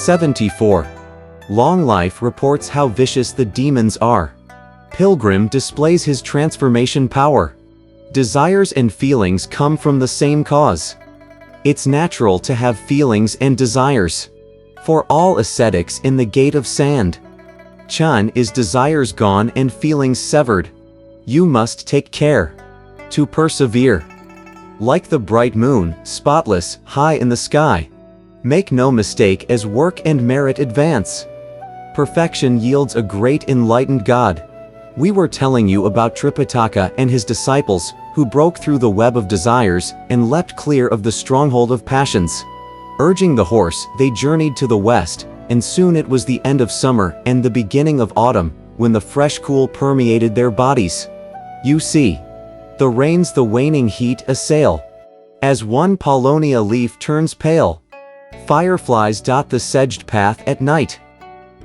74. Long Life reports how vicious the demons are. Pilgrim displays his transformation power. Desires and feelings come from the same cause. It's natural to have feelings and desires. For all ascetics in the gate of sand. Chan is desires gone and feelings severed. You must take care to persevere. Like the bright moon, spotless, high in the sky. Make no mistake as work and merit advance. Perfection yields a great enlightened God. We were telling you about Tripitaka and his disciples, who broke through the web of desires and leapt clear of the stronghold of passions. Urging the horse, they journeyed to the west, and soon it was the end of summer and the beginning of autumn, when the fresh cool permeated their bodies. You see, the rains the waning heat assail. As one paulownia leaf turns pale. Fireflies dot the sedged path at night.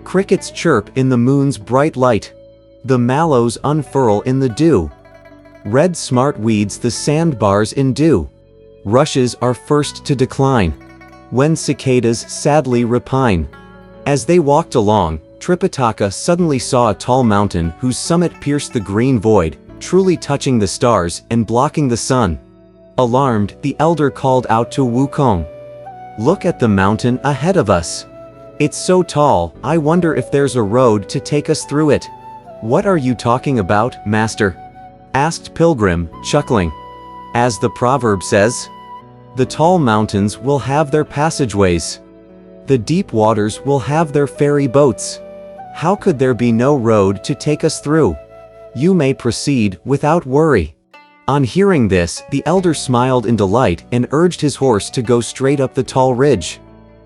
Crickets chirp in the moon's bright light. The mallows unfurl in the dew. Red smart weeds the sandbars in dew. Rushes are first to decline. When cicadas sadly repine. As they walked along, Tripitaka suddenly saw a tall mountain whose summit pierced the green void, truly touching the stars and blocking the sun. Alarmed, the elder called out to Wukong. Look at the mountain ahead of us. It's so tall, I wonder if there's a road to take us through it. What are you talking about, master? Asked Pilgrim, chuckling. As the proverb says, the tall mountains will have their passageways. The deep waters will have their ferry boats. How could there be no road to take us through? You may proceed without worry. On hearing this, the elder smiled in delight and urged his horse to go straight up the tall ridge.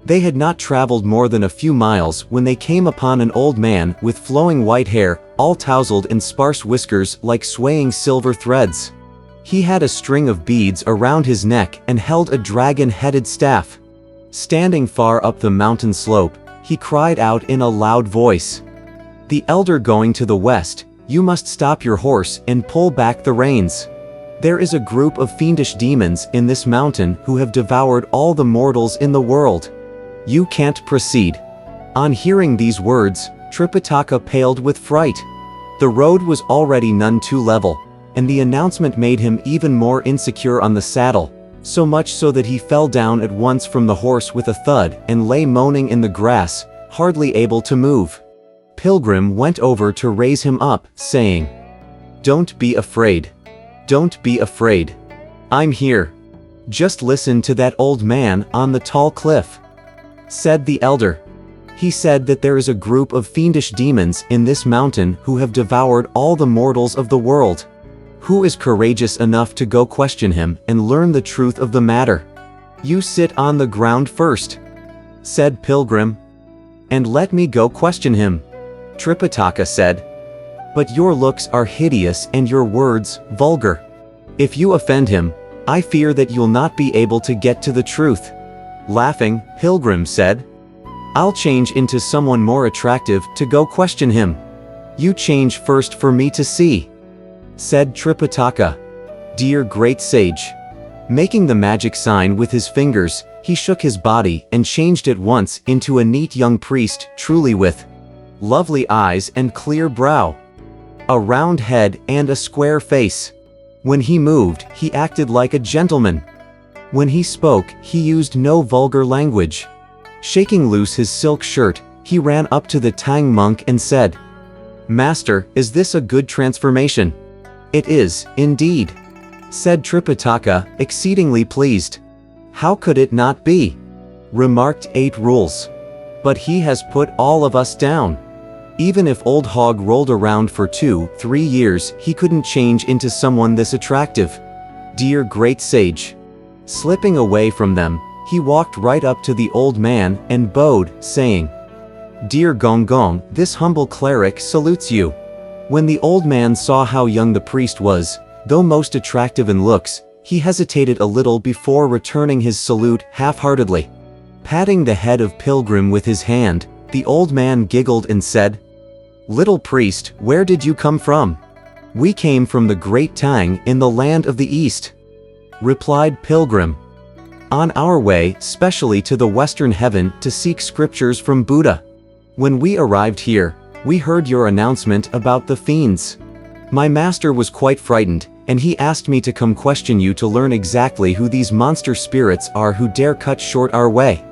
They had not traveled more than a few miles when they came upon an old man with flowing white hair, all tousled in sparse whiskers like swaying silver threads. He had a string of beads around his neck and held a dragon-headed staff. Standing far up the mountain slope, he cried out in a loud voice. The elder going to the west, you must stop your horse and pull back the reins. There is a group of fiendish demons in this mountain who have devoured all the mortals in the world. You can't proceed. On hearing these words, Tripitaka paled with fright. The road was already none too level, and the announcement made him even more insecure on the saddle, so much so that he fell down at once from the horse with a thud and lay moaning in the grass, hardly able to move. Pilgrim went over to raise him up, saying, "Don't be afraid. Don't be afraid. I'm here. Just listen to that old man on the tall cliff," said the elder. He said that there is a group of fiendish demons in this mountain who have devoured all the mortals of the world. Who is courageous enough to go question him and learn the truth of the matter? You sit on the ground first, said Pilgrim, and let me go question him. Tripitaka said, but your looks are hideous and your words vulgar. If you offend him, I fear that you'll not be able to get to the truth. Laughing, Pilgrim said, I'll change into someone more attractive to go question him. You change first for me to see, said Tripitaka. Dear great sage. Making the magic sign with his fingers, he shook his body and changed at once into a neat young priest, truly with lovely eyes and clear brow, a round head and a square face. When he moved, he acted like a gentleman. When he spoke, he used no vulgar language. Shaking loose his silk shirt, he ran up to the Tang monk and said, Master, is this a good transformation? It is, indeed, said Tripitaka, exceedingly pleased. How could it not be? Remarked 8 Rules. But he has put all of us down. Even if Old Hog rolled around for 2-3 years, he couldn't change into someone this attractive. Dear great sage. Slipping away from them, he walked right up to the old man and bowed, saying, Dear Gong Gong, this humble cleric salutes you. When the old man saw how young the priest was, though most attractive in looks, he hesitated a little before returning his salute half-heartedly. Patting the head of Pilgrim with his hand, the old man giggled and said, Little priest, where did you come from? We came from the great Tang in the land of the East, replied Pilgrim. on our way specially to the Western Heaven to seek scriptures from Buddha. When we arrived here, we heard your announcement about the fiends. My master was quite frightened, and he asked me to come question you to learn exactly who these monster spirits are who dare cut short our way.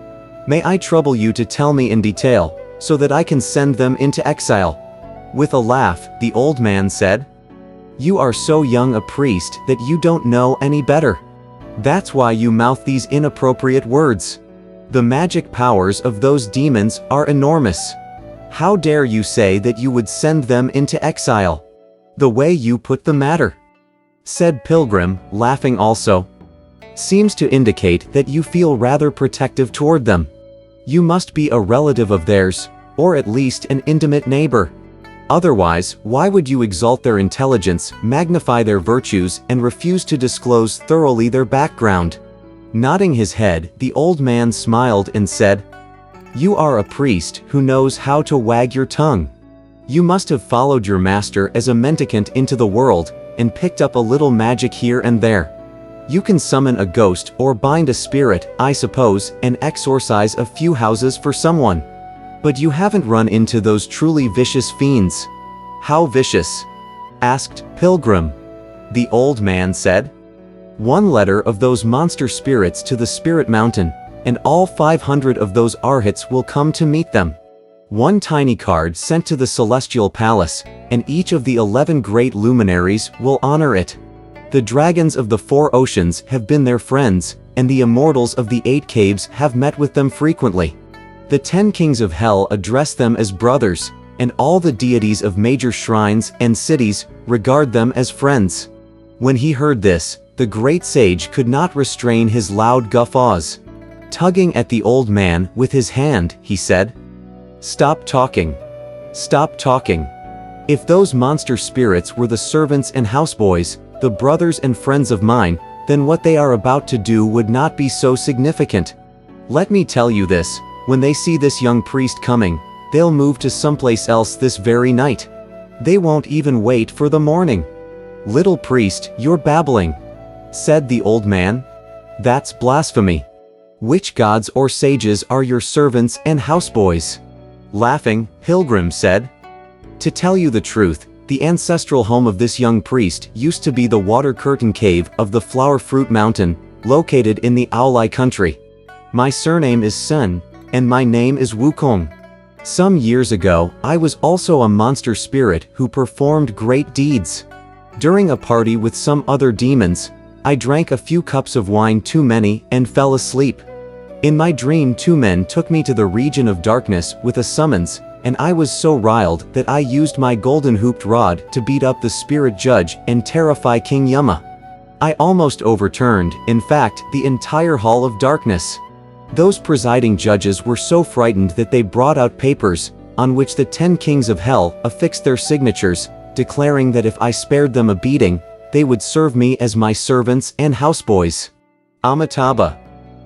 May I trouble you to tell me in detail, so that I can send them into exile?" With a laugh, the old man said, "You are so young a priest that you don't know any better. That's why you mouth these inappropriate words. The magic powers of those demons are enormous. How dare you say that you would send them into exile? The way you put the matter," said Pilgrim, laughing also, "seems to indicate that you feel rather protective toward them. You must be a relative of theirs, or at least an intimate neighbor. Otherwise, why would you exalt their intelligence, magnify their virtues, and refuse to disclose thoroughly their background?" Nodding his head, the old man smiled and said, "You are a priest who knows how to wag your tongue. You must have followed your master as a mendicant into the world, and picked up a little magic here and there. You can summon a ghost or bind a spirit, I suppose, and exorcise a few houses for someone. But you haven't run into those truly vicious fiends." "How vicious?" asked Pilgrim. The old man said, "One letter of those monster spirits to the Spirit Mountain, and all 500 of those arhats will come to meet them. One tiny card sent to the Celestial Palace, and each of the 11 great luminaries will honor it. The dragons of the 4 oceans have been their friends, and the immortals of the 8 caves have met with them frequently. The 10 kings of hell address them as brothers, and all the deities of major shrines and cities regard them as friends." When he heard this, the great sage could not restrain his loud guffaws. Tugging at the old man with his hand, he said, "Stop talking. Stop talking. If those monster spirits were the servants and houseboys, the brothers and friends of mine, then what they are about to do would not be so significant. Let me tell you this, when they see this young priest coming, they'll move to someplace else this very night. They won't even wait for the morning." "Little priest, you're babbling," said the old man. "That's blasphemy. Which gods or sages are your servants and houseboys?" Laughing, Pilgrim said, "To tell you the truth, the ancestral home of this young priest used to be the Water Curtain Cave of the Flower Fruit Mountain, located in the Aolai country. My surname is Sun, and my name is Wukong. Some years ago, I was also a monster spirit who performed great deeds. During a party with some other demons, I drank a few cups of wine too many and fell asleep. In my dream 2 men took me to the region of darkness with a summons, and I was so riled that I used my golden hooped rod to beat up the spirit judge and terrify King Yama. I almost overturned, in fact, the entire hall of darkness. Those presiding judges were so frightened that they brought out papers, on which the 10 kings of hell affixed their signatures, declaring that if I spared them a beating, they would serve me as my servants and houseboys." "Amitabha!"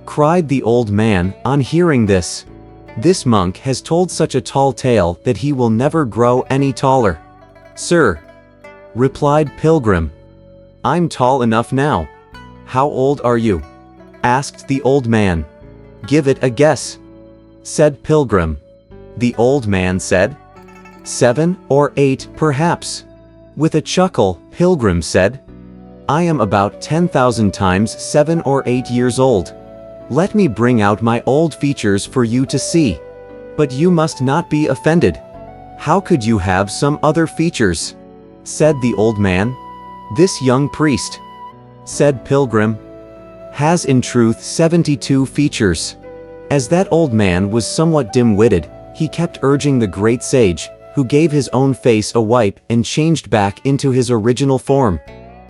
cried the old man, on hearing this. "This monk has told such a tall tale that he will never grow any taller." "Sir," replied Pilgrim, "I'm tall enough now." "How old are you?" asked the old man. "Give it a guess," said Pilgrim. The old man said, 7 or 8, perhaps. With a chuckle, Pilgrim said, "I am about 10,000 times 7 or 8 years old. Let me bring out my old features for you to see. But you must not be offended. How could you have some other features?" said the old man. "This young priest," said Pilgrim, "has in truth 72 features." As that old man was somewhat dim-witted, he kept urging the great sage, who gave his own face a wipe and changed back into his original form.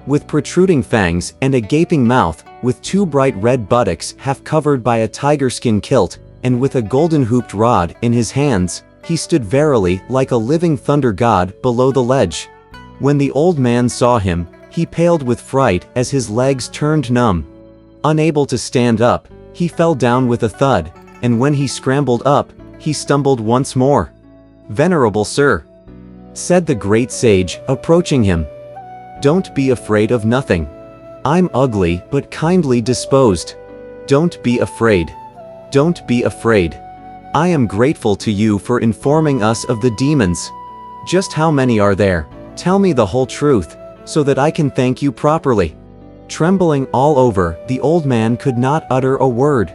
With protruding fangs and a gaping mouth, with 2 bright red buttocks half covered by a tiger-skin kilt, and with a golden hooped rod in his hands, he stood verily like a living thunder god below the ledge. When the old man saw him, he paled with fright as his legs turned numb. Unable to stand up, he fell down with a thud, and when he scrambled up, he stumbled once more. "Venerable sir," said the great sage, approaching him, "don't be afraid of nothing. I'm ugly but kindly disposed. Don't be afraid. Don't be afraid. I am grateful to you for informing us of the demons. Just how many are there? Tell me the whole truth, so that I can thank you properly." Trembling all over, the old man could not utter a word.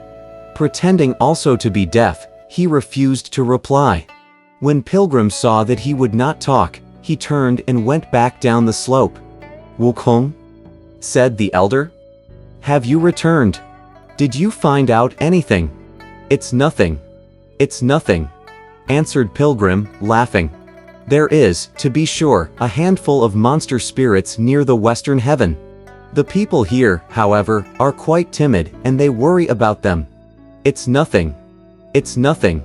Pretending also to be deaf, he refused to reply. When Pilgrim saw that he would not talk, he turned and went back down the slope. "Wukong?" said the elder. "Have you returned? Did you find out anything?" "It's nothing. It's nothing," answered Pilgrim, laughing. "There is, to be sure, a handful of monster spirits near the western heaven. The people here, however, are quite timid, and they worry about them. It's nothing. It's nothing.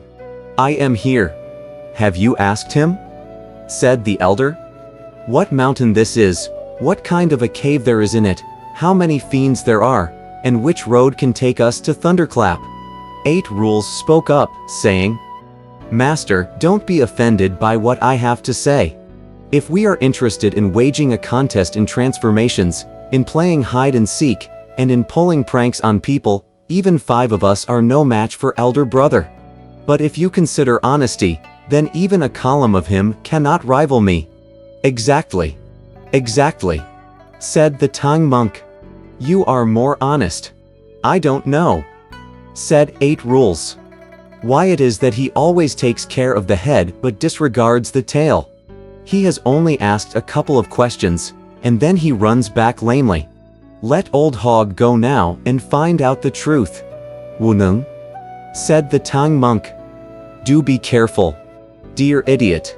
I am here." "Have you asked him?" said the elder. "What mountain this is, what kind of a cave there is in it, how many fiends there are, and which road can take us to Thunderclap?" 8 Rules spoke up, saying, "Master, don't be offended by what I have to say. If we are interested in waging a contest in transformations, in playing hide and seek, and in pulling pranks on people, even 5 of us are no match for Elder Brother. But if you consider honesty, then even a column of him cannot rival me." "Exactly. Exactly," said the Tang monk. "You are more honest." "I don't know," said 8 Rules. "Why it is that he always takes care of the head but disregards the tail. He has only asked a couple of questions, and then he runs back lamely. Let old Hog go now and find out the truth." "Wuneng?" said the Tang monk. "Do be careful, dear idiot."